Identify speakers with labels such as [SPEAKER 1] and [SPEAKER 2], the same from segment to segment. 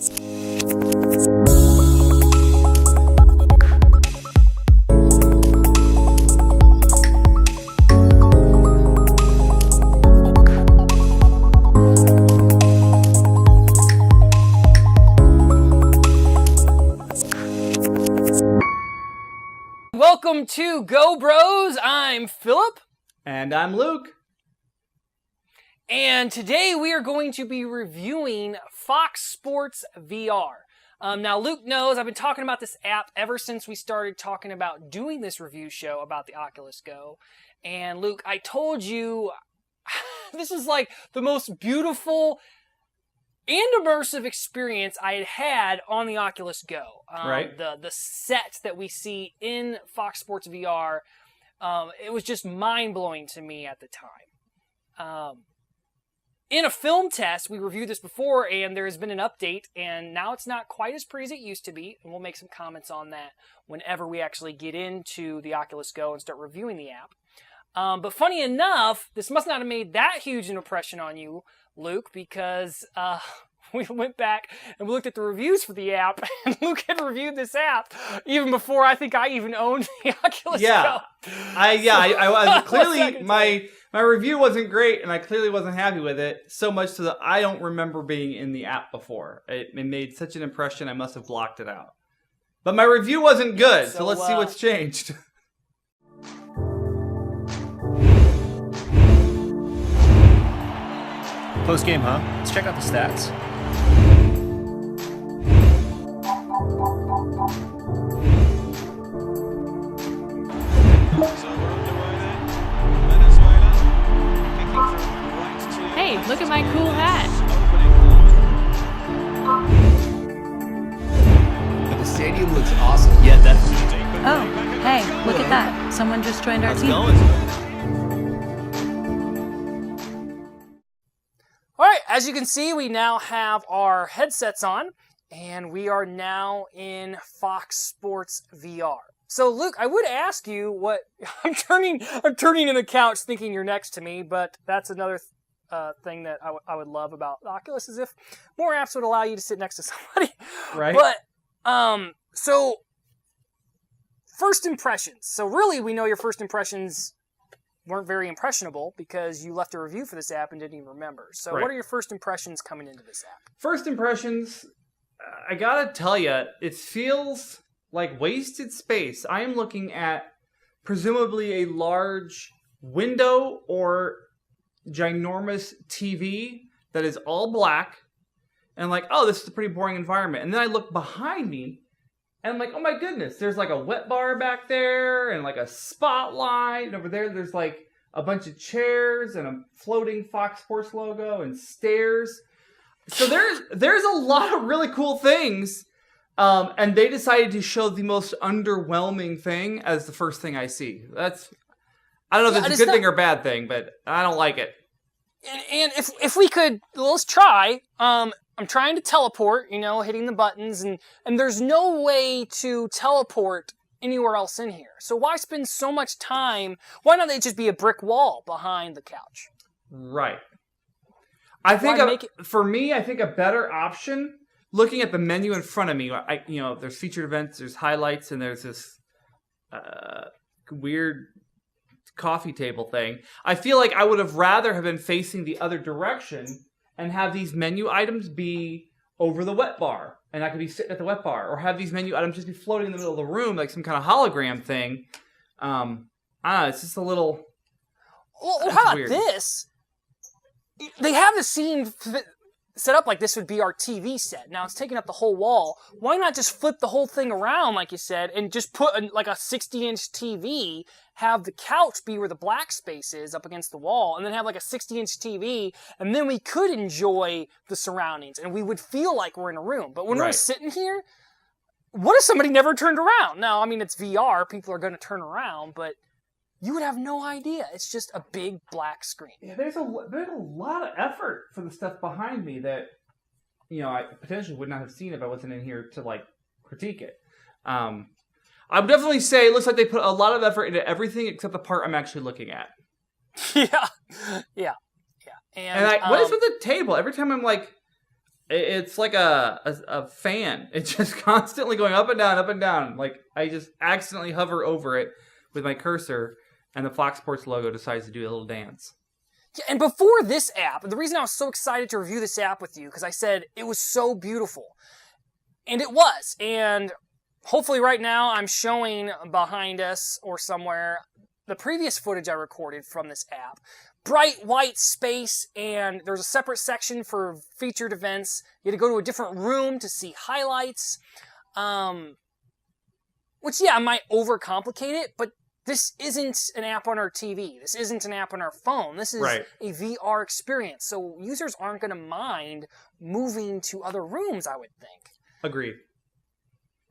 [SPEAKER 1] Welcome to Go Bros. I'm Philip.
[SPEAKER 2] And I'm Luke.
[SPEAKER 1] And today we are going to be reviewing Fox Sports VR. Now, Luke knows I've been talking about this app ever since we started talking about doing this review show about the Oculus Go. And Luke, I told you this is like the most beautiful and immersive experience I had on the Oculus Go.
[SPEAKER 2] Right.
[SPEAKER 1] The set that we see in Fox Sports VR, it was just mind-blowing to me at the time. In a film test, we reviewed this before, and there has been an update, and now it's not quite as pretty as it used to be, and we'll make some comments on that whenever we actually get into the Oculus Go and start reviewing the app. But funny enough, this must not have made that huge an impression on you, Luke, because we went back and we looked at the reviews for the app, and Luke had reviewed this app even before I think I even owned the Oculus Go.
[SPEAKER 2] I clearly my review wasn't great, and I clearly wasn't happy with it. So much so that I don't remember being in the app before. It made such an impression, I must have blocked it out. But my review wasn't good, so let's see what's changed.
[SPEAKER 3] Close game, huh? Let's check out the stats.
[SPEAKER 4] Hey, look at my cool hat.
[SPEAKER 5] The stadium looks awesome.
[SPEAKER 3] Yeah, definitely.
[SPEAKER 4] Oh, hey, look at that. Someone just joined our team.
[SPEAKER 1] All right, as you can see, we now have our headsets on, and we are now in Fox Sports VR. So, Luke, I would ask you what I'm turning in the couch thinking you're next to me, but that's another thing that I would love about the Oculus is if more apps would allow you to sit next to somebody.
[SPEAKER 2] Right.
[SPEAKER 1] But so first impressions. So really, we know your first impressions weren't very impressionable because you left a review for this app and didn't even remember. So
[SPEAKER 2] Right.
[SPEAKER 1] What are your first impressions coming into this app?
[SPEAKER 2] First impressions, I gotta tell you, it feels like wasted space. I am looking at presumably a large window or ginormous TV that is all black, and like, oh, this is a pretty boring environment. And then I look behind me, and I'm like, oh my goodness, there's like a wet bar back there, and like a spotlight, and over there's like a bunch of chairs and a floating Fox Sports logo and stairs. So there's a lot of really cool things, and they decided to show the most underwhelming thing as the first thing I see. I don't know if it's a good thing or bad thing, but I don't like it.
[SPEAKER 1] And if we could, let's try. I'm trying to teleport, hitting the buttons, and there's no way to teleport anywhere else in here. So why spend so much time? Why not they just be a brick wall behind the couch?
[SPEAKER 2] Right. I think for me, I think a better option, looking at the menu in front of me, there's featured events, there's highlights, and there's this weird coffee table thing. I feel like I would have rather have been facing the other direction and have these menu items be over the wet bar, and I could be sitting at the wet bar, or have these menu items just be floating in the middle of the room like some kind of hologram thing. I don't know, it's just a little...
[SPEAKER 1] Well, how about this? They have the scene set up like this would be our TV set. Now it's taking up the whole wall. Why not just flip the whole thing around, like you said, and just put a 60-inch TV, have the couch be where the black space is up against the wall, and then have like a 60-inch TV, and then we could enjoy the surroundings, and we would feel like we're in a room. But when we're sitting here, what if somebody never turned around? Now, I mean, it's VR. People are going to turn around, but you would have no idea. It's just a big black screen.
[SPEAKER 2] Yeah, there's a lot of effort for the stuff behind me that, I potentially would not have seen if I wasn't in here to, critique it. I would definitely say it looks like they put a lot of effort into everything except the part I'm actually looking at.
[SPEAKER 1] Yeah. And
[SPEAKER 2] what is with the table? Every time I'm It's like a fan. It's just constantly going up and down, up and down. Like, I just accidentally hover over it with my cursor, and the Fox Sports logo decides to do a little dance.
[SPEAKER 1] Yeah, and before this app, the reason I was so excited to review this app with you, because I said it was so beautiful. And it was. And hopefully right now I'm showing behind us or somewhere the previous footage I recorded from this app. Bright white space, and there's a separate section for featured events. You had to go to a different room to see highlights. Which, yeah, might overcomplicate it, but this isn't an app on our TV. This isn't an app on our phone. This is
[SPEAKER 2] Right.
[SPEAKER 1] a VR experience. So users aren't going to mind moving to other rooms, I would think.
[SPEAKER 2] Agreed.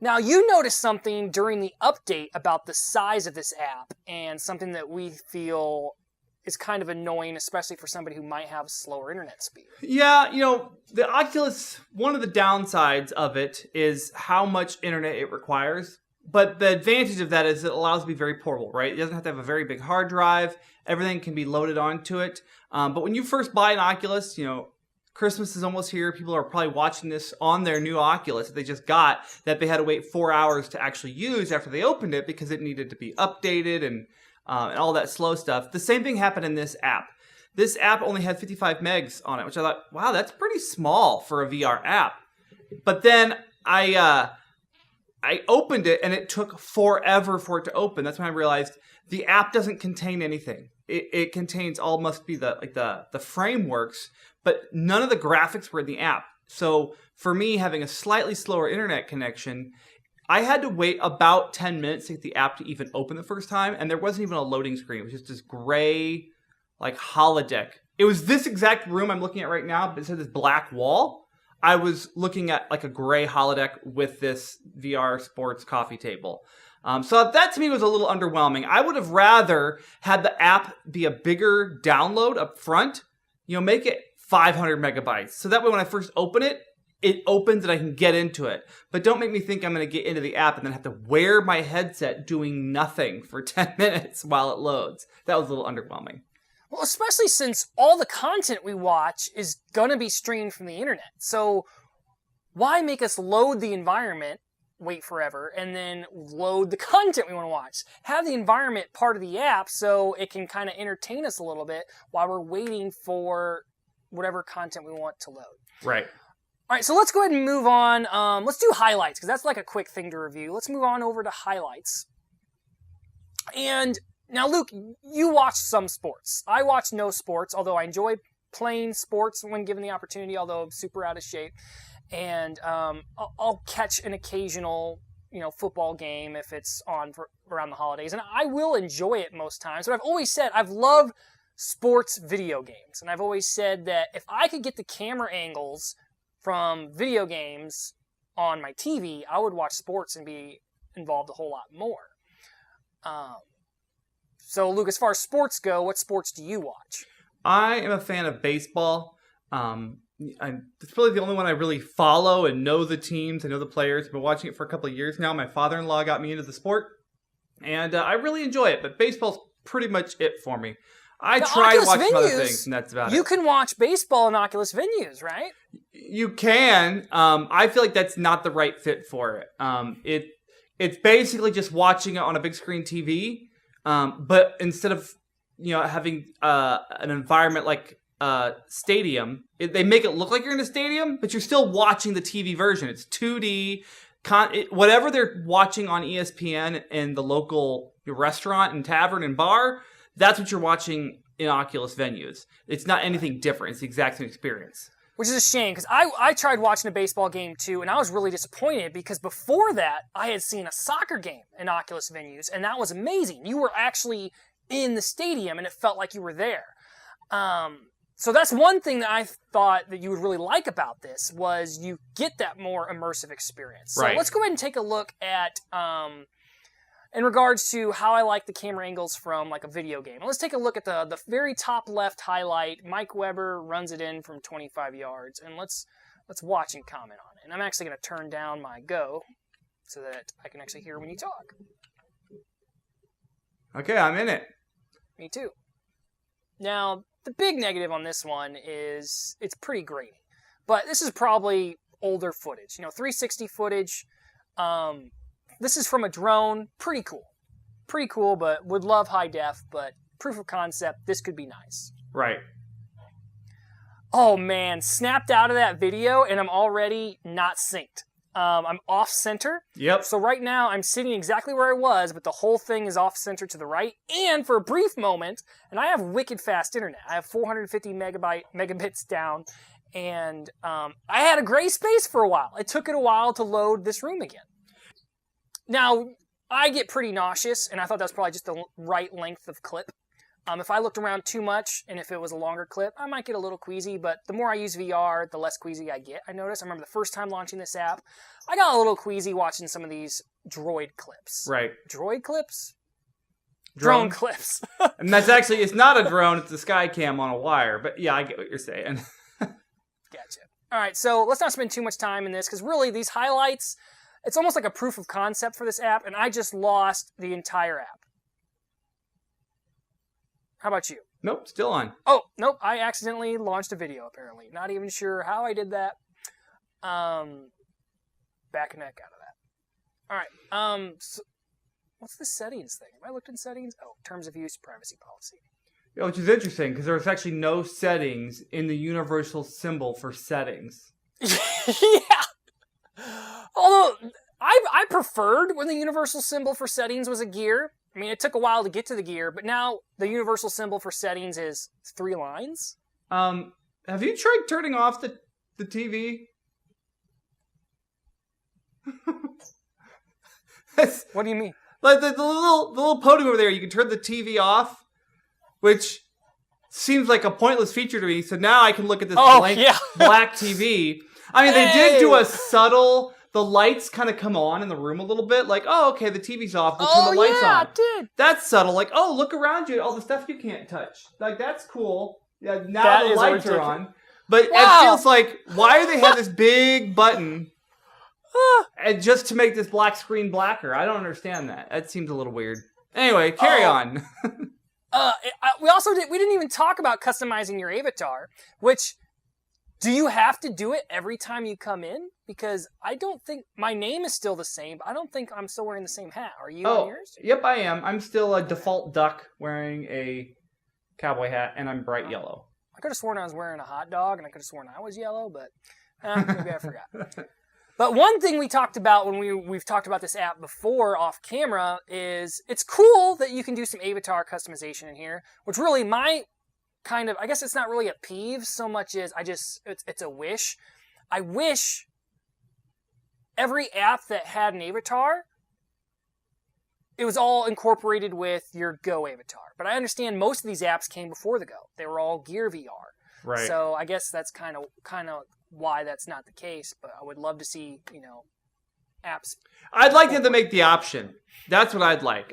[SPEAKER 1] Now, you noticed something during the update about the size of this app, and something that we feel is kind of annoying, especially for somebody who might have slower internet speed.
[SPEAKER 2] Yeah, the Oculus, one of the downsides of it is how much internet it requires. But the advantage of that is it allows it to be very portable, right? It doesn't have to have a very big hard drive. Everything can be loaded onto it. But when you first buy an Oculus, Christmas is almost here. People are probably watching this on their new Oculus that they just got, that they had to wait 4 hours to actually use after they opened it because it needed to be updated and all that slow stuff. The same thing happened in this app. This app only had 55 megs on it, which I thought, wow, that's pretty small for a VR app. But then I opened it and it took forever for it to open. That's when I realized the app doesn't contain anything. It contains all must be the frameworks, but none of the graphics were in the app. So for me, having a slightly slower internet connection, I had to wait about 10 minutes to get the app to even open the first time, and there wasn't even a loading screen. It was just this gray, holodeck. It was this exact room I'm looking at right now, but it had this black wall. I was looking at a gray holodeck with this VR sports coffee table. So that to me was a little underwhelming. I would have rather had the app be a bigger download up front. Make it 500 megabytes. So that way when I first open it, it opens and I can get into it. But don't make me think I'm going to get into the app and then have to wear my headset doing nothing for 10 minutes while it loads. That was a little underwhelming.
[SPEAKER 1] Well, especially since all the content we watch is going to be streamed from the internet. So why make us load the environment, wait forever, and then load the content we want to watch? Have the environment part of the app so it can kind of entertain us a little bit while we're waiting for whatever content we want to load.
[SPEAKER 2] Right.
[SPEAKER 1] All right, so let's go ahead and move on. Let's do highlights, because that's a quick thing to review. Let's move on over to highlights. And now, Luke, you watch some sports. I watch no sports, although I enjoy playing sports when given the opportunity, although I'm super out of shape. And I'll catch an occasional, football game if it's on for around the holidays. And I will enjoy it most times. But I've always said I've loved sports video games. And I've always said that if I could get the camera angles from video games on my TV, I would watch sports and be involved a whole lot more. So, Luke, as far as sports go, what sports do you watch?
[SPEAKER 2] I am a fan of baseball. It's really the only one I really follow and know the teams. I know the players. I've been watching it for a couple of years now. My father-in-law got me into the sport, and I really enjoy it. But baseball's pretty much it for me. I try to watch some other things, and that's about it.
[SPEAKER 1] You can watch baseball in Oculus venues, right?
[SPEAKER 2] You can. I feel like that's not the right fit for it. It's basically just watching it on a big screen TV, but instead of having an environment like stadium, they make it look like you're in a stadium, but you're still watching the TV version. It's 2D. Whatever they're watching on ESPN and the local restaurant and tavern and bar, that's what you're watching in Oculus venues. It's not anything different. It's the exact same experience.
[SPEAKER 1] Which is a shame, because I tried watching a baseball game too, and I was really disappointed because before that, I had seen a soccer game in Oculus venues, and that was amazing. You were actually in the stadium, and it felt like you were there. So that's one thing that I thought that you would really like about this, was you get that more immersive experience. So
[SPEAKER 2] right.
[SPEAKER 1] Let's go ahead and take a look at, in regards to how I like the camera angles from a video game. Let's take a look at the very top left highlight. Mike Weber runs it in from 25 yards, and let's watch and comment on it. And I'm actually going to turn down my Go so that I can actually hear when you talk.
[SPEAKER 2] Okay, I'm in it.
[SPEAKER 1] Me too. Now, the big negative on this one is it's pretty grainy. but this is probably older footage. 360 footage. This is from a drone. Pretty cool, but would love high def, but proof of concept, this could be nice.
[SPEAKER 2] Right.
[SPEAKER 1] Oh man, snapped out of that video and I'm already not synced. I'm off center.
[SPEAKER 2] Yep.
[SPEAKER 1] So right now I'm sitting exactly where I was, but the whole thing is off center to the right. And for a brief moment, and I have wicked fast internet. I have 450 megabits down, and I had a gray space for a while. It took it a while to load this room again. Now, I get pretty nauseous, and I thought that was probably just the right length of clip. If I looked around too much, and if it was a longer clip, I might get a little queasy, but the more I use VR, the less queasy I get. I noticed, I remember the first time launching this app, I got a little queasy watching some of these droid clips.
[SPEAKER 2] Right.
[SPEAKER 1] Droid clips? Drone clips.
[SPEAKER 2] And that's actually, it's not a drone, it's a Skycam on a wire. But yeah, I get what you're saying.
[SPEAKER 1] Gotcha. All right, so let's not spend too much time in this, because really, these highlights, it's almost like a proof of concept for this app, and I just lost the entire app. How about you?
[SPEAKER 2] Nope, still on.
[SPEAKER 1] Oh, nope, I accidentally launched a video, apparently. Not even sure how I did that. Backing heck out of that. All right, so what's the settings thing? Have I looked in settings? Oh, terms of use, privacy policy.
[SPEAKER 2] Yeah, which is interesting, because there's actually no settings in the universal symbol for settings.
[SPEAKER 1] Yeah! Although, I preferred when the universal symbol for settings was a gear. I mean, it took a while to get to the gear, but now the universal symbol for settings is 3 lines.
[SPEAKER 2] Have you tried turning off the TV?
[SPEAKER 1] What do you mean?
[SPEAKER 2] Like the little podium over there, you can turn the TV off, which seems like a pointless feature to me. So now I can look at this black TV. I mean, they did do a subtle. The lights kind of come on in the room a little bit. Like, oh, okay, the TV's off. We'll turn the lights on.
[SPEAKER 1] Yeah, it did.
[SPEAKER 2] That's subtle. Like, oh, look around you. All the stuff you can't touch. Like, that's cool. Yeah, now
[SPEAKER 1] That
[SPEAKER 2] the
[SPEAKER 1] is
[SPEAKER 2] lights are
[SPEAKER 1] ridiculous.
[SPEAKER 2] on. But it feels like, why do they have this big button and just to make this black screen blacker? I don't understand that. That seems a little weird. Anyway, carry on.
[SPEAKER 1] We didn't even talk about customizing your avatar, which, do you have to do it every time you come in? Because I don't think, my name is still the same, but I don't think I'm still wearing the same hat. Are you on yours?
[SPEAKER 2] Yep, I am. I'm still a default duck wearing a cowboy hat, and I'm bright yellow.
[SPEAKER 1] I could have sworn I was wearing a hot dog, and I could have sworn I was yellow, but maybe I forgot. But one thing we talked about when we've talked about this app before off camera is it's cool that you can do some avatar customization in here, which really my kind of, I guess it's not really a peeve so much as it's a wish. I wish every app that had an avatar, it was all incorporated with your Go avatar. But I understand most of these apps came before the Go. They were all Gear VR.
[SPEAKER 2] Right.
[SPEAKER 1] So I guess that's kind of why that's not the case. But I would love to see, apps.
[SPEAKER 2] I'd like them to make the option. That's what I'd like.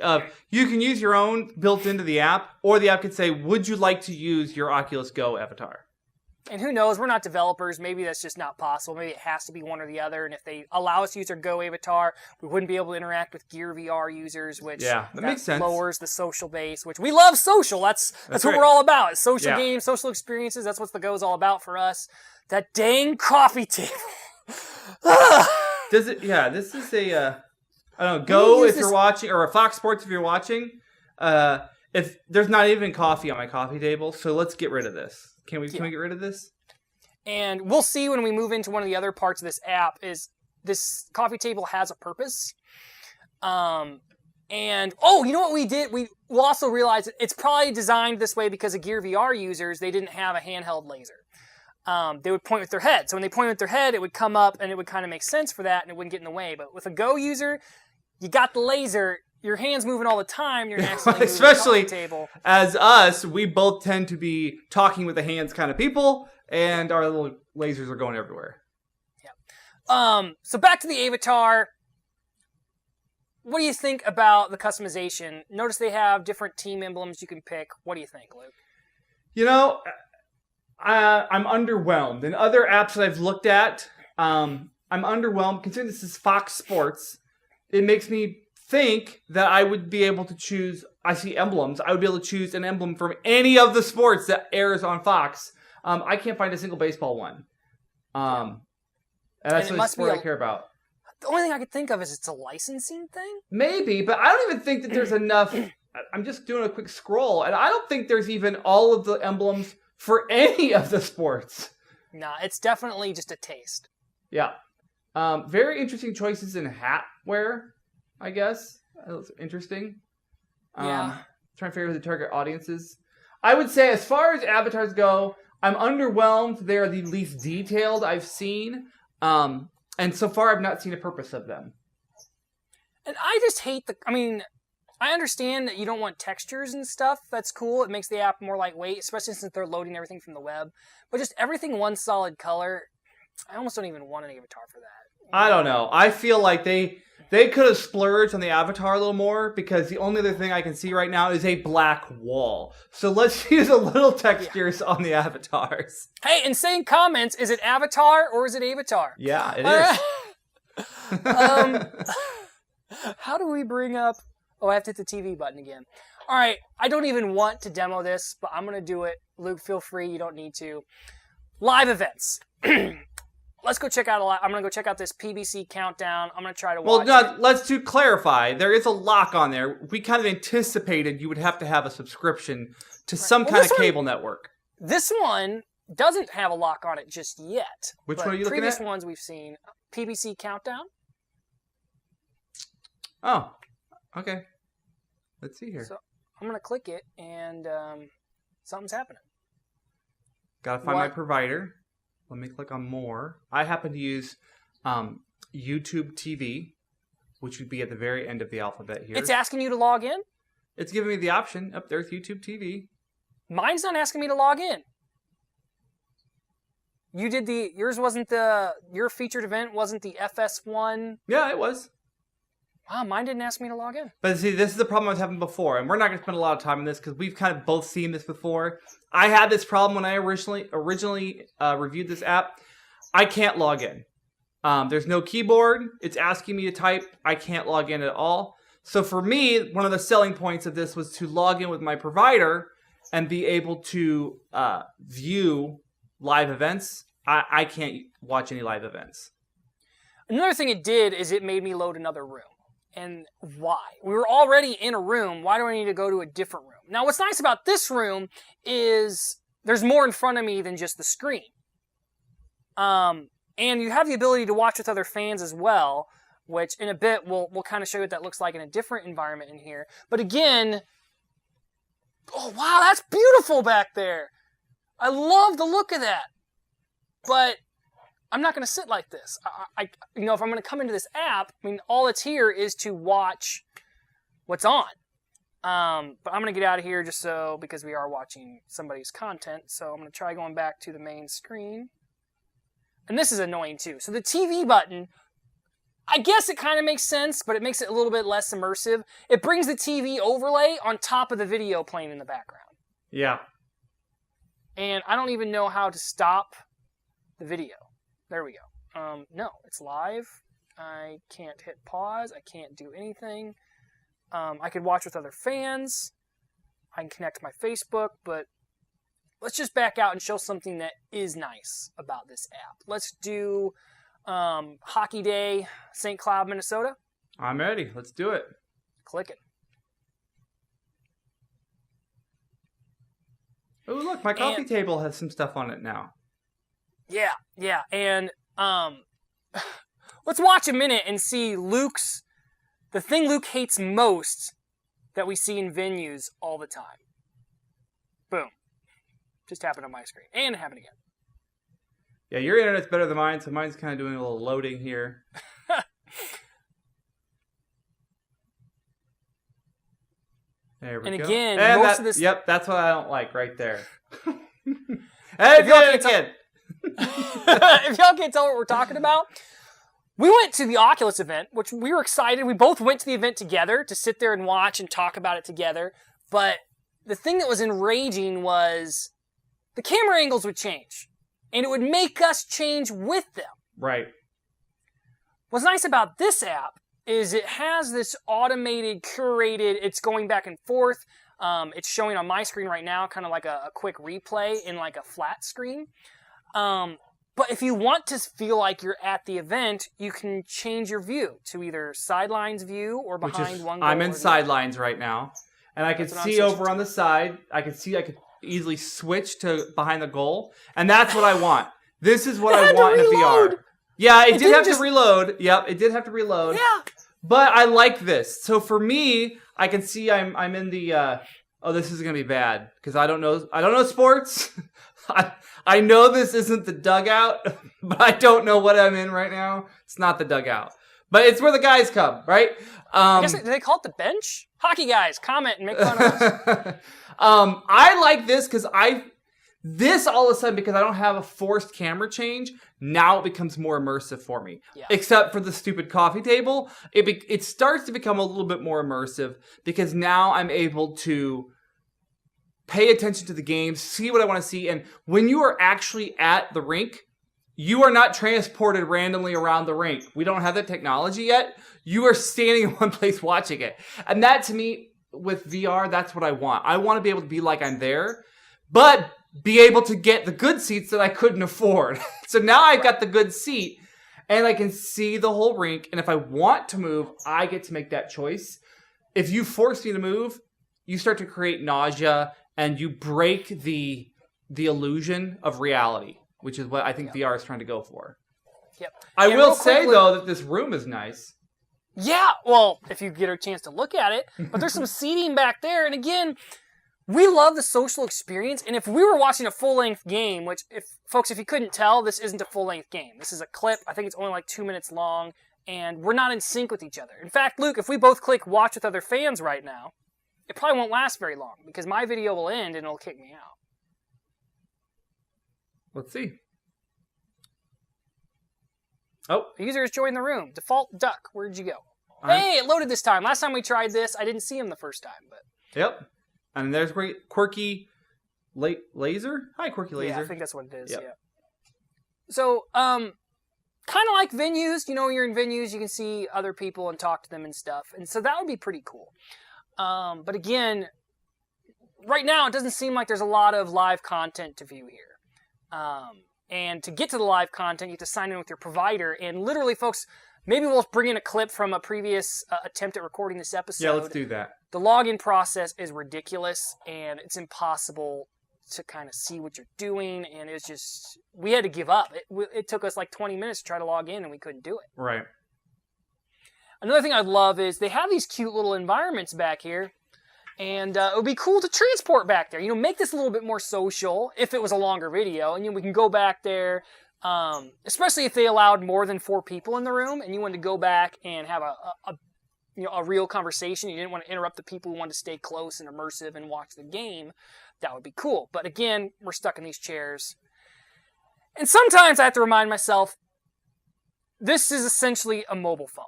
[SPEAKER 2] You can use your own built into the app, or the app could say, would you like to use your Oculus Go avatar?
[SPEAKER 1] And who knows, we're not developers. Maybe that's just not possible. Maybe it has to be one or the other. And if they allow us to use our Go avatar, we wouldn't be able to interact with Gear VR users, which
[SPEAKER 2] that makes sense.
[SPEAKER 1] Lowers the social base, which we love social. That's what
[SPEAKER 2] right.
[SPEAKER 1] we're all about. It's social
[SPEAKER 2] Yeah.
[SPEAKER 1] games, social experiences. That's what the Go is all about for us. That dang coffee table.
[SPEAKER 2] Does it? Yeah, this is a, I don't know, Go
[SPEAKER 1] use
[SPEAKER 2] if you're watching, or a Fox Sports if you're watching. If there's not even coffee on my coffee table, so let's get rid of this. Can we get rid of this?
[SPEAKER 1] And we'll see when we move into one of the other parts of this app is this coffee table has a purpose. And, you know what we did? We'll also realize it's probably designed this way because of Gear VR users, they didn't have a handheld laser. They would point with their head. So when they point with their head, it would come up and it would kind of make sense for that and it wouldn't get in the way. But with a Go user, you got the laser, your hand's moving all the time, you're accidentally moving the
[SPEAKER 2] Especially
[SPEAKER 1] coffee table.
[SPEAKER 2] as us, we both tend to be talking with the hands kind of people, and our little lasers are going everywhere.
[SPEAKER 1] Yeah. So back to the avatar. What do you think about the customization? Notice they have different team emblems you can pick. What do you think, Luke?
[SPEAKER 2] I'm underwhelmed. In other apps that I've looked at, I'm underwhelmed. Considering this is Fox Sports, it makes me think that I would be able to choose, I see emblems, I would be able to choose an emblem from any of the sports that airs on Fox. I can't find a single baseball one. And that's
[SPEAKER 1] And it
[SPEAKER 2] the
[SPEAKER 1] must be
[SPEAKER 2] sport I
[SPEAKER 1] a-
[SPEAKER 2] care about.
[SPEAKER 1] The only thing I could think of is it's a licensing thing.
[SPEAKER 2] Maybe, but I don't even think that there's enough. I'm just doing a quick scroll, and I don't think there's even all of the emblems for any of the sports.
[SPEAKER 1] Nah, it's definitely just a taste.
[SPEAKER 2] Yeah. Very interesting choices in hat wear, I guess. That's interesting.
[SPEAKER 1] Yeah.
[SPEAKER 2] Trying to figure out who the target audience is. I would say, as far as avatars go, I'm underwhelmed. They're the least detailed I've seen. And so far, I've not seen a purpose of them.
[SPEAKER 1] And I just hate I understand that you don't want textures and stuff. That's cool. It makes the app more lightweight, especially since they're loading everything from the web. But just everything one solid color, I almost don't even want an avatar for that.
[SPEAKER 2] I don't know. I feel like they could have splurged on the avatar a little more, because the only other thing I can see right now is a black wall. So let's use a little textures on the avatars.
[SPEAKER 1] Hey, insane comments. Is it Avatar or is it Avatar?
[SPEAKER 2] Yeah, it is.
[SPEAKER 1] All right. How do we bring up... Oh, I have to hit the TV button again. All right, I don't even want to demo this, but I'm going to do it. Luke, feel free. You don't need to. Live events. Let's go check out I'm going to go check out this PBC countdown. I'm going to try to watch it.
[SPEAKER 2] Let's clarify. There is a lock on there. We kind of anticipated you would have to have a subscription to some kind of cable network.
[SPEAKER 1] This one doesn't have a lock on it just yet.
[SPEAKER 2] Which one are you looking
[SPEAKER 1] previous
[SPEAKER 2] at?
[SPEAKER 1] ones we've seen. PBC countdown.
[SPEAKER 2] Oh, okay. Let's see here.
[SPEAKER 1] So I'm going to click it, and something's happening.
[SPEAKER 2] Gotta find my
[SPEAKER 1] What?
[SPEAKER 2] provider. Let me click on more. I happen to use YouTube TV, which would be at the very end of the alphabet here.
[SPEAKER 1] It's asking you to log in?
[SPEAKER 2] It's giving me the option. Up there's YouTube TV.
[SPEAKER 1] Mine's not asking me to log in. Your featured event wasn't the FS1.
[SPEAKER 2] Yeah, it was.
[SPEAKER 1] Wow, mine didn't ask me to log in.
[SPEAKER 2] But see, this is the problem I was having before, and we're not going to spend a lot of time on this because we've kind of both seen this before. I had this problem when I originally reviewed this app. I can't log in. There's no keyboard. It's asking me to type. I can't log in at all. So for me, one of the selling points of this was to log in with my provider and be able to view live events. I can't watch any live events.
[SPEAKER 1] Another thing it did is it made me load another room. And why? We were already in a room. Why do I need to go to a different room? Now, what's nice about this room is there's more in front of me than just the screen. And you have the ability to watch with other fans as well, which in a bit we'll kind of show you what that looks like in a different environment in here. But again, oh wow, that's beautiful back there. I love the look of that. But I'm not going to sit like this. If I'm going to come into this app, all it's here is to watch what's on. But I'm going to get out of here because we are watching somebody's content. So I'm going to try going back to the main screen. And this is annoying too. So the TV button, I guess it kind of makes sense, but it makes it a little bit less immersive. It brings the TV overlay on top of the video playing in the background.
[SPEAKER 2] Yeah.
[SPEAKER 1] And I don't even know how to stop the video. There we go. No, it's live. I can't hit pause. I can't do anything. I could watch with other fans. I can connect to my Facebook, but let's just back out and show something that is nice about this app. Let's do Hockey Day, St. Cloud, Minnesota.
[SPEAKER 2] I'm ready. Let's do it.
[SPEAKER 1] Click it.
[SPEAKER 2] Oh, look, my coffee table has some stuff on it now.
[SPEAKER 1] Yeah, and let's watch a minute and see the thing Luke hates most that we see in venues all the time. Boom. Just happened on my screen. And it happened again.
[SPEAKER 2] Yeah, your internet's better than mine, so mine's kind of doing a little loading here. There we
[SPEAKER 1] and
[SPEAKER 2] go.
[SPEAKER 1] Again,
[SPEAKER 2] and
[SPEAKER 1] most of this...
[SPEAKER 2] Yep, that's what I don't like right there. If
[SPEAKER 1] y'all can't tell what we're talking about, we went to the Oculus event, which we were excited. We both went to the event together to sit there and watch and talk about it together. But the thing that was enraging was the camera angles would change. And it would make us change with them.
[SPEAKER 2] Right.
[SPEAKER 1] What's nice about this app is it has this automated, curated, it's going back and forth. It's showing on my screen right now kind of like a quick replay in like a flat screen. But if you want to feel like you're at the event, you can change your view to either sidelines view or behind one goal.
[SPEAKER 2] I'm in
[SPEAKER 1] or the
[SPEAKER 2] sidelines right now, and I can
[SPEAKER 1] That's what I'm
[SPEAKER 2] see
[SPEAKER 1] switching
[SPEAKER 2] over
[SPEAKER 1] to.
[SPEAKER 2] on the side. I could easily switch to behind the goal, and that's what I want. This is what
[SPEAKER 1] It
[SPEAKER 2] I
[SPEAKER 1] had to
[SPEAKER 2] want in a VR.
[SPEAKER 1] reload.
[SPEAKER 2] Yeah, it did
[SPEAKER 1] didn't
[SPEAKER 2] have
[SPEAKER 1] just-
[SPEAKER 2] to reload. Yep, it did have to reload.
[SPEAKER 1] Yeah.
[SPEAKER 2] But I like this. So for me, I can see I'm in the. Oh, this is gonna be bad because I don't know sports. I know this isn't the dugout, but I don't know what I'm in right now. It's not the dugout, but it's where the guys come, right?
[SPEAKER 1] I guess, do they call it the bench? Hockey guys, comment and make fun of us.
[SPEAKER 2] I like this because this all of a sudden, because I don't have a forced camera change, now it becomes more immersive for me.
[SPEAKER 1] Yeah.
[SPEAKER 2] Except for the stupid coffee table, it starts to become a little bit more immersive because now I'm able to pay attention to the game, see what I want to see, and when you are actually at the rink, you are not transported randomly around the rink. We don't have that technology yet. You are standing in one place watching it. And that, to me, with VR, that's what I want. I want to be able to be like I'm there, but be able to get the good seats that I couldn't afford. So now I've got the good seat, and I can see the whole rink, and if I want to move, I get to make that choice. If you force me to move, you start to create nausea, and you break the illusion of reality, which is what I think VR is trying to go for.
[SPEAKER 1] Yep.
[SPEAKER 2] I
[SPEAKER 1] And
[SPEAKER 2] will
[SPEAKER 1] real
[SPEAKER 2] say,
[SPEAKER 1] quickly-
[SPEAKER 2] though, that this room is nice.
[SPEAKER 1] Yeah, well, if you get a chance to look at it. But there's some seating back there. And again, we love the social experience. And if we were watching a full-length game, which, if you couldn't tell, this isn't a full-length game. This is a clip. I think it's only like 2 minutes long. And we're not in sync with each other. In fact, Luke, if we both click watch with other fans right now, it probably won't last very long because my video will end and it'll kick me out.
[SPEAKER 2] Let's see. Oh,
[SPEAKER 1] The user has joined the room. Default duck. Where'd you go?
[SPEAKER 2] I'm-
[SPEAKER 1] Hey, it loaded this time. Last time we tried this, I didn't see him the first time, but
[SPEAKER 2] yep. And there's Quirky Laser. Hi, Quirky Laser.
[SPEAKER 1] yeah, I think that's what it is.
[SPEAKER 2] Yep.
[SPEAKER 1] Yeah. So, kind of like venues. You know, you're in venues, you can see other people and talk to them and stuff, and so that would be pretty cool. But again, right now it doesn't seem like there's a lot of live content to view here. And to get to the live content, you have to sign in with your provider. And literally, folks, maybe we'll bring in a clip from a previous attempt at recording this episode.
[SPEAKER 2] Yeah, let's do that.
[SPEAKER 1] The login process is ridiculous, and it's impossible to kind of see what you're doing. And it's just, we had to give up. It took us like 20 minutes to try to log in, and we couldn't do it.
[SPEAKER 2] Right.
[SPEAKER 1] Another thing I love is they have these cute little environments back here. And it would be cool to transport back there. You know, make this a little bit more social if it was a longer video. And we can go back there, especially if they allowed more than 4 people in the room and you wanted to go back and have a real conversation. You didn't want to interrupt the people who wanted to stay close and immersive and watch the game. That would be cool. But again, we're stuck in these chairs. And sometimes I have to remind myself, this is essentially a mobile phone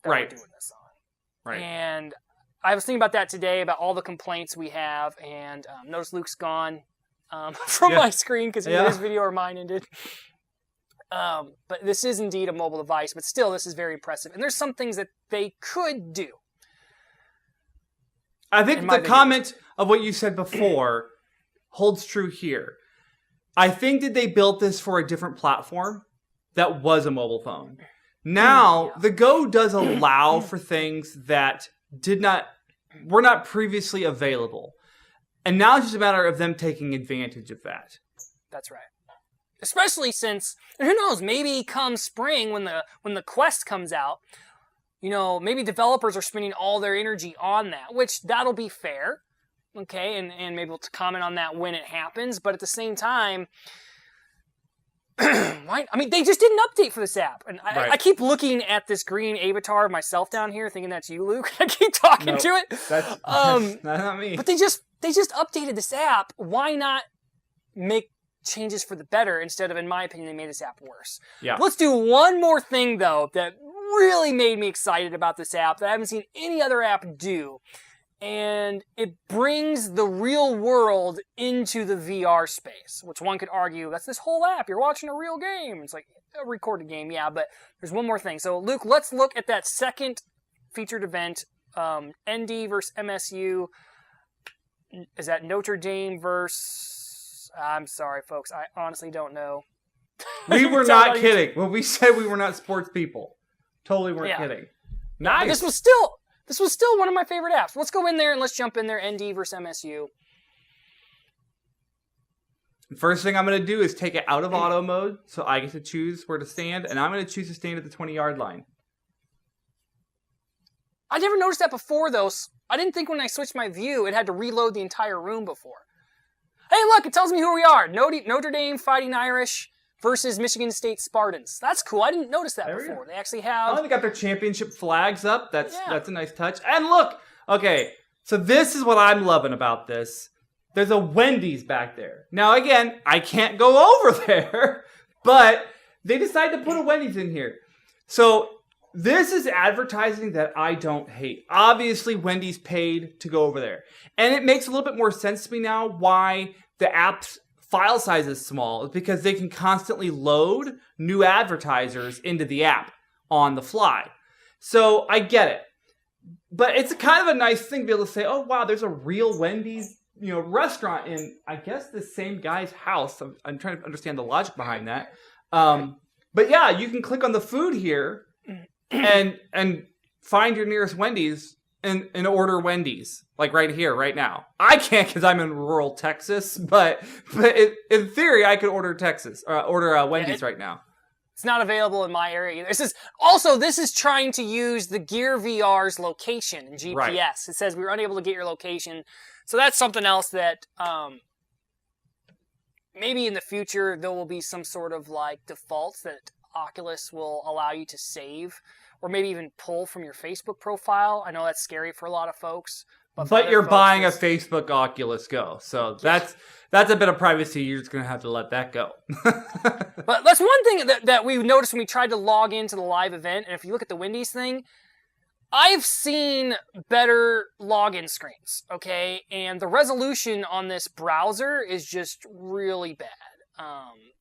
[SPEAKER 1] that
[SPEAKER 2] Right.
[SPEAKER 1] we're doing this on.
[SPEAKER 2] Right.
[SPEAKER 1] And I was thinking about that today, about all the complaints we have, and notice Luke's gone from
[SPEAKER 2] Yeah.
[SPEAKER 1] my screen because
[SPEAKER 2] Yeah.
[SPEAKER 1] his video or mine ended. But this is indeed a mobile device, but still, this is very impressive. And there's some things that they could do.
[SPEAKER 2] I think
[SPEAKER 1] in my
[SPEAKER 2] the
[SPEAKER 1] videos.
[SPEAKER 2] comment of what you said before holds true here. I think that they built this for a different platform that was a mobile phone. Now,
[SPEAKER 1] Yeah.
[SPEAKER 2] the Go does allow for things that were not previously available. And now it's just a matter of them taking advantage of that.
[SPEAKER 1] That's right. Especially since, and who knows, maybe come spring when the Quest comes out, you know, maybe developers are spending all their energy on that, which that'll be fair, okay, and maybe we'll comment on that when it happens, but at the same time, why? I mean, they just did an update for this app, and
[SPEAKER 2] Right.
[SPEAKER 1] I keep looking at this green avatar of myself down here, thinking that's you, Luke. I keep talking
[SPEAKER 2] No,
[SPEAKER 1] to it.
[SPEAKER 2] That's,
[SPEAKER 1] Um,
[SPEAKER 2] that's not me.
[SPEAKER 1] But they just updated this app. Why not make changes for the better instead of, in my opinion, they made this app worse?
[SPEAKER 2] Yeah.
[SPEAKER 1] Let's do one more thing, though, that really made me excited about this app that I haven't seen any other app do. And it brings the real world into the VR space, which one could argue, that's this whole app. You're watching a real game. It's like a recorded game, yeah, but there's one more thing. So, Luke, let's look at that second featured event, ND versus MSU. Is that Notre Dame versus... I'm sorry, folks. I honestly don't know.
[SPEAKER 2] We were
[SPEAKER 1] It's all
[SPEAKER 2] not
[SPEAKER 1] about
[SPEAKER 2] kidding when we said we were not sports people. Totally weren't
[SPEAKER 1] Yeah.
[SPEAKER 2] kidding.
[SPEAKER 1] But
[SPEAKER 2] Nice.
[SPEAKER 1] this was still one of my favorite apps. Let's go in there and let's jump in there. ND versus MSU.
[SPEAKER 2] First thing I'm going to do is take it out of auto mode so I get to choose where to stand, and I'm going to choose to stand at the 20-yard line.
[SPEAKER 1] I never noticed that before, though. I didn't think when I switched my view, it had to reload the entire room before. Hey, look, it tells me who we are. Notre Dame Fighting Irish versus Michigan State Spartans. That's cool. I didn't notice that
[SPEAKER 2] There we
[SPEAKER 1] before.
[SPEAKER 2] go.
[SPEAKER 1] They actually
[SPEAKER 2] Oh,
[SPEAKER 1] have...
[SPEAKER 2] they got their championship flags up. That's
[SPEAKER 1] Yeah.
[SPEAKER 2] a nice touch. And look, okay, so this is what I'm loving about this. There's a Wendy's back there. Now, again, I can't go over there, but they decided to put a Wendy's in here. So this is advertising that I don't hate. Obviously, Wendy's paid to go over there. And it makes a little bit more sense to me now why the app's file size is small. It's because they can constantly load new advertisers into the app on the fly. So I get it. But it's kind of a nice thing to be able to say, oh, wow, there's a real Wendy's restaurant in, I guess, the same guy's house. I'm trying to understand the logic behind that. But yeah, you can click on the food here and find your nearest Wendy's and order Wendy's, like right here, right now. I can't because I'm in rural Texas, but in theory, I could order Wendy's right now.
[SPEAKER 1] It's not available in my area either. This is trying to use the Gear VR's location and GPS.
[SPEAKER 2] Right.
[SPEAKER 1] It says we were unable to get your location. So that's something else that maybe in the future there will be some sort of like defaults that Oculus will allow you to save or maybe even pull from your Facebook profile. I know that's scary for a lot of folks. for
[SPEAKER 2] But
[SPEAKER 1] other
[SPEAKER 2] you're
[SPEAKER 1] folks,
[SPEAKER 2] buying a
[SPEAKER 1] it's-
[SPEAKER 2] Facebook Oculus Go, so that's a bit of privacy. You're just gonna have to let that go.
[SPEAKER 1] But that's one thing that we noticed when we tried to log into the live event. And if you look at the Wendy's thing, I've seen better login screens, okay? And the resolution on this browser is just really bad.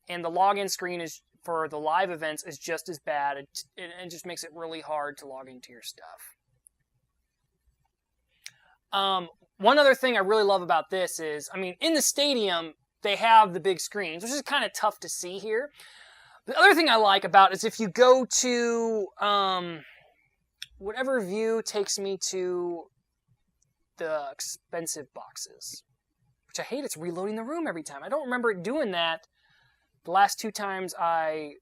[SPEAKER 1] And the login screen is for the live events is just as bad. It just makes it really hard to log into your stuff. One other thing I really love about this is, in the stadium, they have the big screens, which is kind of tough to see here. The other thing I like about it is if you go to whatever view takes me to the expensive boxes, which I hate. It's reloading the room every time. I don't remember it doing that the last 2 times I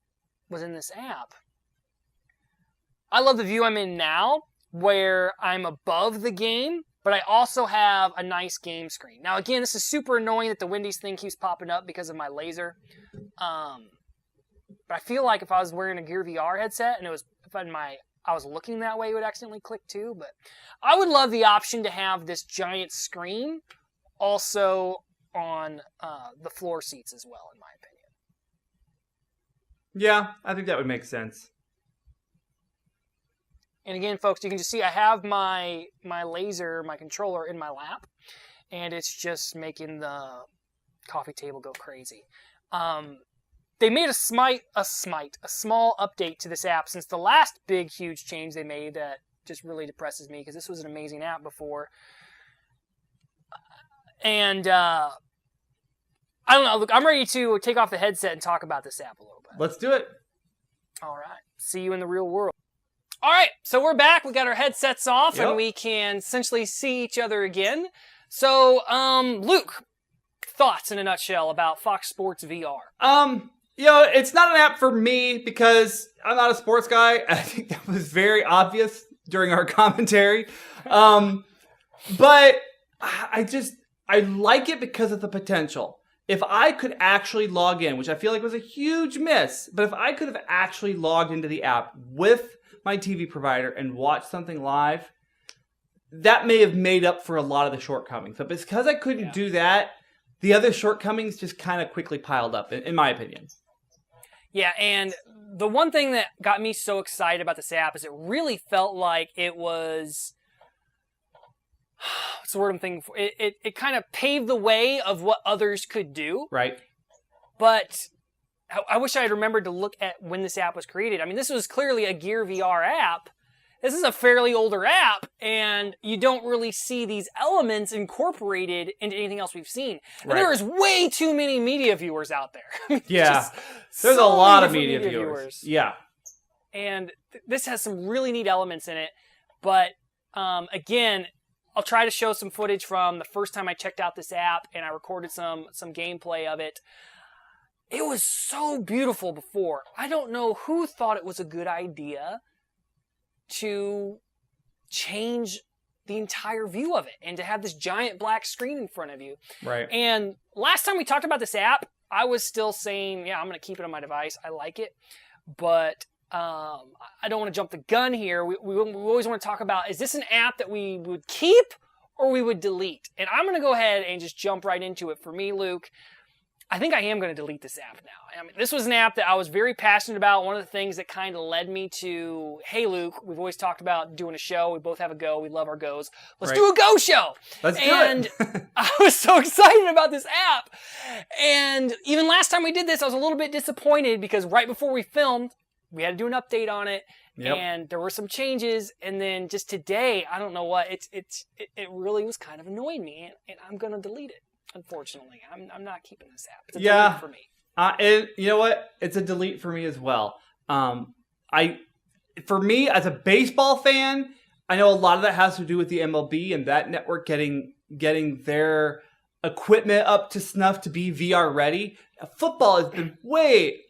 [SPEAKER 1] was in this app. I love the view I'm in now, where I'm above the game, but I also have a nice game screen. Now, again, this is super annoying that the Wendy's thing keeps popping up because of my laser. But I feel like if I was wearing a Gear VR headset and I was looking that way, it would accidentally click too. But I would love the option to have this giant screen also on the floor seats as well, in my opinion.
[SPEAKER 2] Yeah, I think that would make sense.
[SPEAKER 1] And again, folks, you can just see I have my laser, my controller in my lap, and it's just making the coffee table go crazy. They made a small update to this app since the last big, huge change they made that just really depresses me because this was an amazing app before. And I don't know. Look, I'm ready to take off the headset and talk about this app a little bit.
[SPEAKER 2] Let's do it.
[SPEAKER 1] All right. See you in the real world. All right. So we're back. We got our headsets off,
[SPEAKER 2] Yep.
[SPEAKER 1] and we can essentially see each other again. So, Luke, thoughts in a nutshell about Fox Sports VR?
[SPEAKER 2] It's not an app for me because I'm not a sports guy. I think that was very obvious during our commentary. But I like it because of the potential. If I could actually log in, which I feel like was a huge miss, but if I could have actually logged into the app with my TV provider and watched something live, that may have made up for a lot of the shortcomings. But because I couldn't do that, the other shortcomings just kind of quickly piled up, in my opinion.
[SPEAKER 1] Yeah, and the one thing that got me so excited about this app is it really felt like it was... What's the word I'm thinking for? It kind of paved the way of what others could do.
[SPEAKER 2] Right.
[SPEAKER 1] But I wish I had remembered to look at when this app was created. This was clearly a Gear VR app this is a fairly older app, and you don't really see these elements incorporated into anything else we've seen. And there is way too many media viewers out there.
[SPEAKER 2] Yeah. There's a lot of media viewers. Yeah.
[SPEAKER 1] And this has some really neat elements in it. But again, I'll try to show some footage from the first time I checked out this app, and I recorded some gameplay of it. It was so beautiful before. I don't know who thought it was a good idea to change the entire view of it and to have this giant black screen in front of you.
[SPEAKER 2] Right.
[SPEAKER 1] And last time we talked about this app, I was still saying, yeah, I'm going to keep it on my device. I like it. But I don't want to jump the gun here. We always want to talk about, is this an app that we would keep or we would delete? And I'm going to go ahead and just jump right into it. For me, Luke, I think I am going to delete this app now. I mean, this was an app that I was very passionate about. One of the things that kind of led me to, hey, Luke, we've always talked about doing a show. We both have a go. We love our goes. Let's do a go show.
[SPEAKER 2] Let's do
[SPEAKER 1] it. And I was so excited about this app. And even last time we did this, I was a little bit disappointed because right before we filmed, we had to do an update on it. Yep. And there were some changes. And then just today, I don't know what, it really was kind of annoying me. And I'm going to delete it. Unfortunately, I'm not keeping this app. It's a delete for me.
[SPEAKER 2] And you know what? It's a delete for me as well. For me, as a baseball fan, I know a lot of that has to do with the MLB and that network getting their equipment up to snuff to be VR ready. Football has been way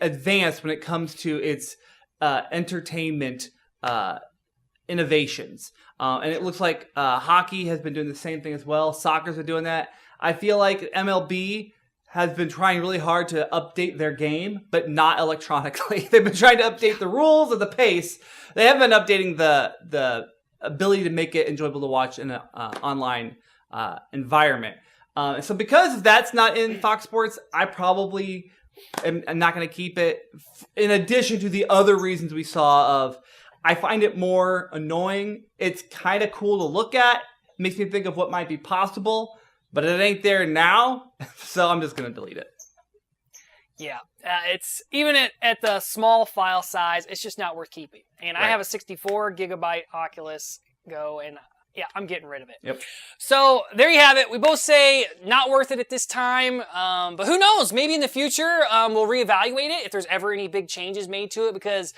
[SPEAKER 2] advanced when it comes to its entertainment innovations. And it looks like hockey has been doing the same thing as well. Soccer's been doing that. I feel like MLB has been trying really hard to update their game, but not electronically. They've been trying to update the rules of the pace. They haven't been updating the ability to make it enjoyable to watch in an online environment. So because that's not in Fox Sports, I probably am not going to keep it. In addition to the other reasons we saw of, I find it more annoying. It's kind of cool to look at. Makes me think of what might be possible. But it ain't there now, so I'm just going to delete it.
[SPEAKER 1] Yeah, it's even at the small file size, it's just not worth keeping. And I have a 64 gigabyte Oculus Go, and yeah, I'm getting rid of it.
[SPEAKER 2] Yep.
[SPEAKER 1] So there you have it. We both say not worth it at this time, but who knows? Maybe in the future we'll reevaluate it if there's ever any big changes made to it, because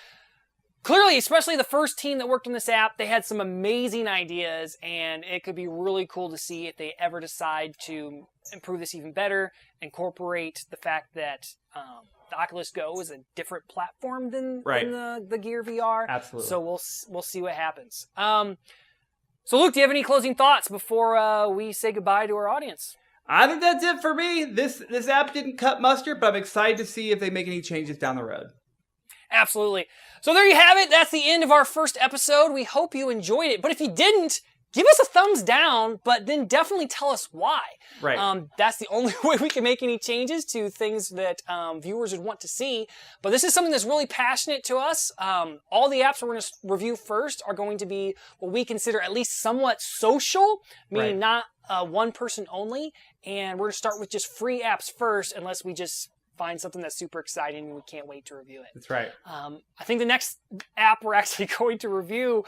[SPEAKER 1] clearly, especially the first team that worked on this app, they had some amazing ideas, and it could be really cool to see if they ever decide to improve this even better, incorporate the fact that the Oculus Go is a different platform than the Gear VR.
[SPEAKER 2] Absolutely.
[SPEAKER 1] So we'll see what happens. So Luke, do you have any closing thoughts before we say goodbye to our audience?
[SPEAKER 2] I think that's it for me. This app didn't cut mustard, but I'm excited to see if they make any changes down the road.
[SPEAKER 1] Absolutely. So there you have it. That's the end of our first episode. We hope you enjoyed it. But if you didn't, give us a thumbs down, but then definitely tell us why.
[SPEAKER 2] Right.
[SPEAKER 1] That's the only way we can make any changes to things that viewers would want to see. But this is something that's really passionate to us. All the apps we're going to review first are going to be what we consider at least somewhat social, meaning not one person only. And we're going to start with just free apps first, unless we just find something that's super exciting and we can't wait to review it.
[SPEAKER 2] That's right.
[SPEAKER 1] I think the next app we're actually going to review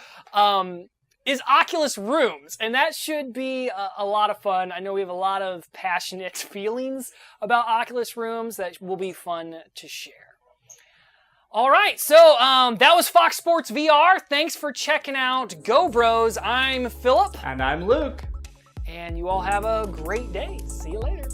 [SPEAKER 1] is Oculus Rooms, and that should be a lot of fun. I know we have a lot of passionate feelings about Oculus Rooms that will be fun to share. All right, so that was Fox Sports VR. Thanks for checking out Go Bros. I'm Philip.
[SPEAKER 2] And I'm Luke.
[SPEAKER 1] And you all have a great day. See you later.